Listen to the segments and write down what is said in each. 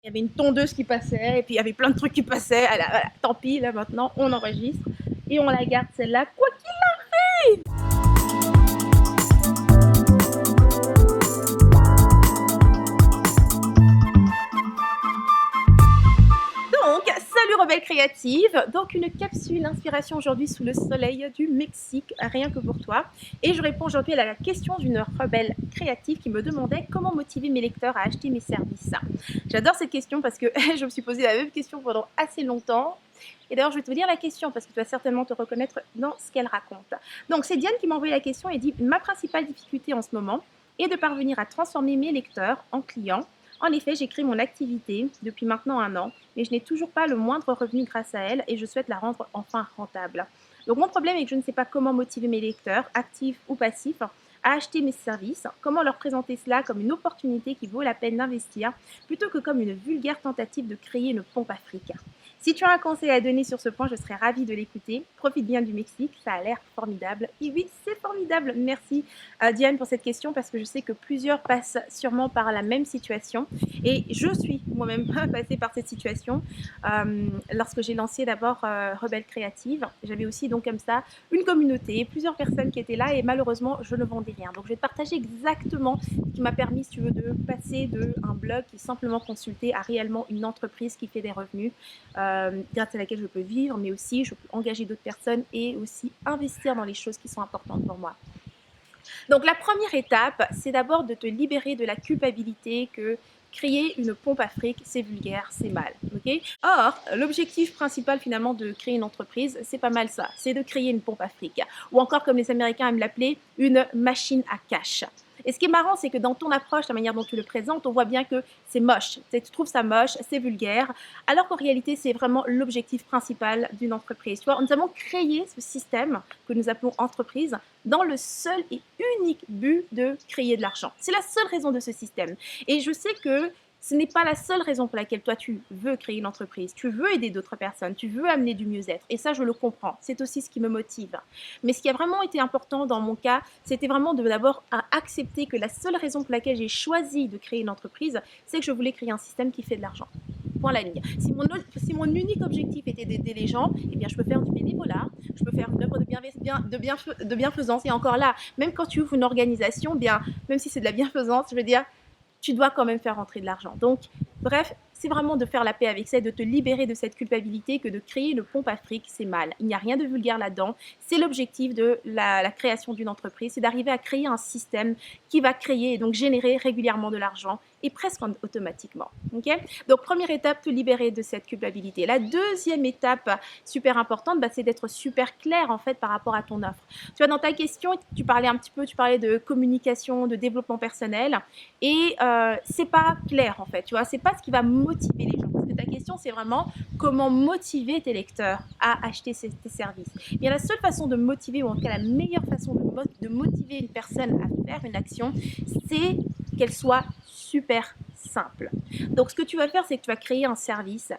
Il y avait une tondeuse qui passait, et puis il y avait plein de trucs qui passaient. Ah là, voilà, tant pis, là maintenant, on enregistre et on la garde celle-là, quoi qu'il arrive. Donc, salut rebelle créative. Donc, une capsule inspiration aujourd'hui sous le soleil du Mexique, rien que pour toi. Et je réponds aujourd'hui à la question d'une rebelle créative qui me demandait comment motiver mes lecteurs à acheter mes services. J'adore cette question parce que je me suis posé la même question pendant assez longtemps. Et d'ailleurs, je vais te lire la question parce que tu vas certainement te reconnaître dans ce qu'elle raconte. Donc, c'est Diane qui m'a envoyé la question et dit: ma principale difficulté en ce moment est de parvenir à transformer mes lecteurs en clients. En effet, j'ai créé mon activité depuis maintenant 1 an, mais je n'ai toujours pas le moindre revenu grâce à elle et je souhaite la rendre enfin rentable. Donc mon problème est que je ne sais pas comment motiver mes lecteurs, actifs ou passifs, à acheter mes services, comment leur présenter cela comme une opportunité qui vaut la peine d'investir, plutôt que comme une vulgaire tentative de créer une pompe à fric. Si tu as un conseil à donner sur ce point, je serais ravie de l'écouter. Profite bien du Mexique, ça a l'air formidable. Et oui, c'est formidable. Merci Diane pour cette question parce que je sais que plusieurs passent sûrement par la même situation. Et je suis moi-même passée par cette situation lorsque j'ai lancé d'abord Rebelle Créative. J'avais aussi donc comme ça une communauté, plusieurs personnes qui étaient là et malheureusement je ne vendais rien. Donc je vais te partager exactement ce qui m'a permis, si tu veux, de passer d'un blog qui est simplement consulté à réellement une entreprise qui fait des revenus grâce à laquelle je peux vivre, mais aussi je peux engager d'autres personnes et aussi investir dans les choses qui sont importantes pour moi. Donc la première étape, c'est d'abord de te libérer de la culpabilité que créer une pompe à fric, c'est vulgaire, c'est mal. Okay. Or, l'objectif principal finalement de créer une entreprise, c'est pas mal ça, c'est de créer une pompe à fric. Ou encore, comme les Américains aiment l'appeler, une machine à cash. Et ce qui est marrant, c'est que dans ton approche, la manière dont tu le présentes, on voit bien que c'est moche. Tu trouves ça moche, c'est vulgaire, alors qu'en réalité, c'est vraiment l'objectif principal d'une entreprise. Tu vois, nous avons créé ce système que nous appelons entreprise dans le seul et unique but de créer de l'argent. C'est la seule raison de ce système. Et je sais que ce n'est pas la seule raison pour laquelle toi tu veux créer une entreprise. Tu veux aider d'autres personnes, tu veux amener du mieux-être. Et ça, je le comprends. C'est aussi ce qui me motive. Mais ce qui a vraiment été important dans mon cas, c'était vraiment de d'abord accepter que la seule raison pour laquelle j'ai choisi de créer une entreprise, c'est que je voulais créer un système qui fait de l'argent. Point la ligne. Si mon unique objectif était d'aider les gens, eh bien, je peux faire du bénévolat, je peux faire une œuvre de bienfaisance. Et encore là, même quand tu ouvres une organisation, bien, même si c'est de la bienfaisance, je veux dire, tu dois quand même faire rentrer de l'argent. Donc, bref, c'est vraiment de faire la paix avec ça et de te libérer de cette culpabilité que de créer une pompe à fric, c'est mal. Il n'y a rien de vulgaire là-dedans. C'est l'objectif de la création d'une entreprise, c'est d'arriver à créer un système qui va créer et donc générer régulièrement de l'argent et presque automatiquement. Okay. Donc, première étape, te libérer de cette culpabilité. La deuxième étape super importante, c'est d'être super clair en fait par rapport à ton offre. Tu vois, dans ta question, tu parlais de communication, de développement personnel et c'est pas clair en fait, tu vois, c'est pas ce qui va motiver les gens. Parce que ta question, c'est vraiment comment motiver tes lecteurs à acheter tes services. Et bien, la seule façon de motiver, ou en tout cas la meilleure façon de motiver une personne à faire une action, c'est qu'elle soit super simple. Donc, ce que tu vas faire, c'est que tu vas créer un service.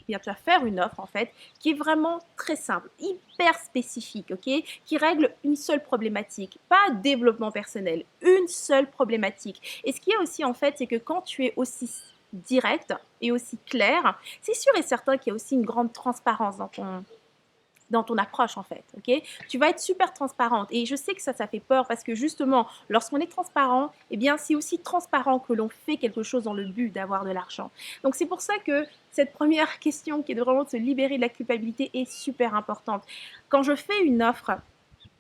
Bien, tu vas faire une offre en fait qui est vraiment très simple, hyper spécifique, ok, qui règle une seule problématique, pas développement personnel, une seule problématique. Et ce qu'il y a aussi en fait, c'est que quand tu es aussi direct et aussi clair, c'est sûr et certain qu'il y a aussi une grande transparence dans ton approche en fait, ok. Tu vas être super transparente et je sais que ça fait peur parce que justement, lorsqu'on est transparent, eh bien c'est aussi transparent que l'on fait quelque chose dans le but d'avoir de l'argent. Donc c'est pour ça que cette première question qui est de vraiment se libérer de la culpabilité est super importante. Quand je fais une offre,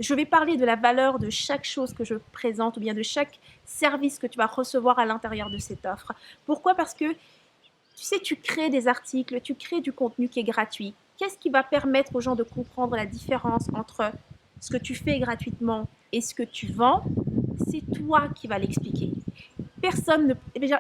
je vais parler de la valeur de chaque chose que je présente ou bien de chaque service que tu vas recevoir à l'intérieur de cette offre. Pourquoi? Parce que tu sais, tu crées des articles, tu crées du contenu qui est gratuit. Qu'est-ce qui va permettre aux gens de comprendre la différence entre ce que tu fais gratuitement et ce que tu vends? C'est toi qui vas l'expliquer.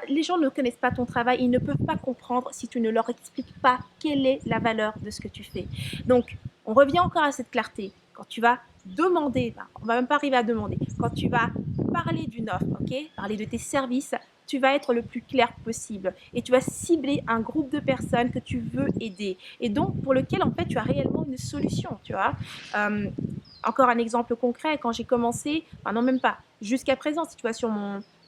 Les gens ne connaissent pas ton travail, ils ne peuvent pas comprendre si tu ne leur expliques pas quelle est la valeur de ce que tu fais. Donc, on revient encore à cette clarté. Quand tu vas demander, on va même pas arriver à demander, quand tu vas parler d'une offre, ok, parler de tes services, tu vas être le plus clair possible et tu vas cibler un groupe de personnes que tu veux aider et donc pour lequel en fait tu as réellement une solution, tu vois. Encore un exemple concret, quand j'ai commencé, non même pas, jusqu'à présent, si tu vois sur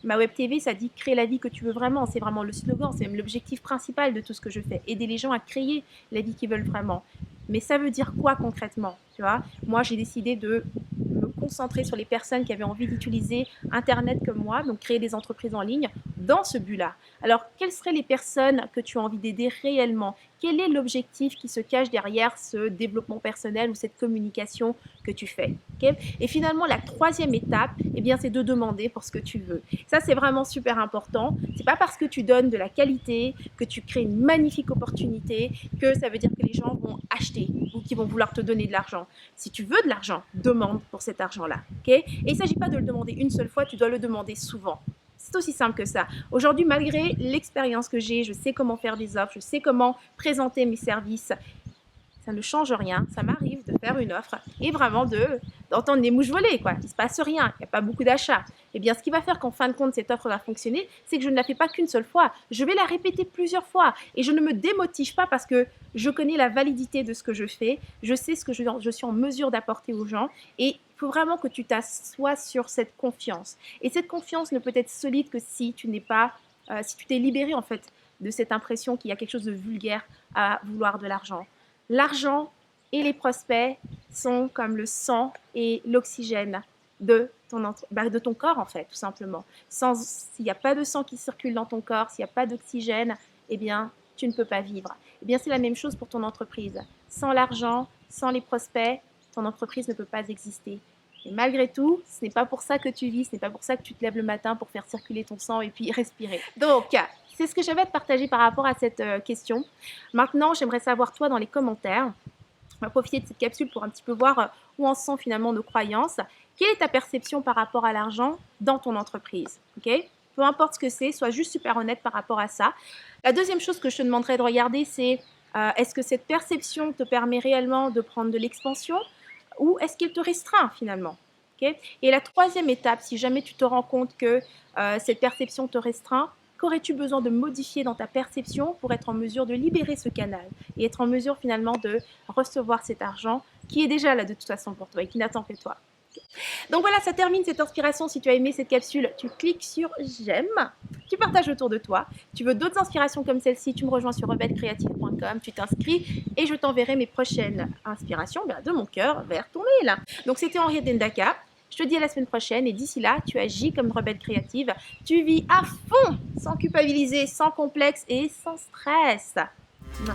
Ma web TV, ça dit créer la vie que tu veux vraiment. C'est vraiment le slogan, c'est même l'objectif principal de tout ce que je fais. Aider les gens à créer la vie qu'ils veulent vraiment. Mais ça veut dire quoi concrètement, tu vois? Moi, j'ai décidé de me concentrer sur les personnes qui avaient envie d'utiliser Internet comme moi, donc créer des entreprises en ligne dans ce but-là. Alors, quelles seraient les personnes que tu as envie d'aider réellement? Quel est l'objectif qui se cache derrière ce développement personnel ou cette communication que tu fais? Okay. Et finalement, la troisième étape, eh bien, c'est de demander pour ce que tu veux. Ça, c'est vraiment super important. C'est pas parce que tu donnes de la qualité, que tu crées une magnifique opportunité, que ça veut dire que les gens vont acheter ou qu'ils vont vouloir te donner de l'argent. Si tu veux de l'argent, demande pour cet argent-là. Okay. Et il ne s'agit pas de le demander une seule fois, tu dois le demander souvent. C'est aussi simple que ça. Aujourd'hui, malgré l'expérience que j'ai, je sais comment faire des offres, je sais comment présenter mes services. Ça ne change rien. Ça m'arrive de faire une offre et vraiment d'entendre les mouches voler, quoi. Il ne se passe rien. Il n'y a pas beaucoup d'achats. Eh bien, ce qui va faire qu'en fin de compte, cette offre va fonctionner, c'est que je ne la fais pas qu'une seule fois. Je vais la répéter plusieurs fois et je ne me démotive pas parce que je connais la validité de ce que je fais. Je sais ce que je suis en mesure d'apporter aux gens et il faut vraiment que tu t'assoies sur cette confiance. Et cette confiance ne peut être solide que si tu n'es pas, si tu t'es libéré en fait de cette impression qu'il y a quelque chose de vulgaire à vouloir de l'argent. L'argent et les prospects sont comme le sang et l'oxygène de ton corps, en fait, tout simplement. S'il n'y a pas de sang qui circule dans ton corps, s'il n'y a pas d'oxygène, eh bien, tu ne peux pas vivre. Eh bien, c'est la même chose pour ton entreprise. Sans l'argent, sans les prospects, ton entreprise ne peut pas exister. Et malgré tout, ce n'est pas pour ça que tu vis, ce n'est pas pour ça que tu te lèves le matin pour faire circuler ton sang et puis respirer. Donc, c'est ce que j'avais à te partager par rapport à cette question. Maintenant, j'aimerais savoir, toi, dans les commentaires, on va profiter de cette capsule pour un petit peu voir où en sont finalement nos croyances. Quelle est ta perception par rapport à l'argent dans ton entreprise? Okay. Peu importe ce que c'est, sois juste super honnête par rapport à ça. La deuxième chose que je te demanderais de regarder, c'est est-ce que cette perception te permet réellement de prendre de l'expansion ou est-ce qu'elle te restreint finalement? Okay. Et la troisième étape, si jamais tu te rends compte que cette perception te restreint, qu'aurais-tu besoin de modifier dans ta perception pour être en mesure de libérer ce canal et être en mesure finalement de recevoir cet argent qui est déjà là de toute façon pour toi et qui n'attend que toi. Donc voilà, ça termine cette inspiration. Si tu as aimé cette capsule, tu cliques sur j'aime, tu partages autour de toi. Tu veux d'autres inspirations comme celle-ci, tu me rejoins sur rebellecreative.com, tu t'inscris et je t'enverrai mes prochaines inspirations de mon cœur vers ton mail. Donc c'était Henriette Dendaka. Je te dis à la semaine prochaine et d'ici là, tu agis comme rebelle créative. Tu vis à fond, sans culpabiliser, sans complexe et sans stress. Non.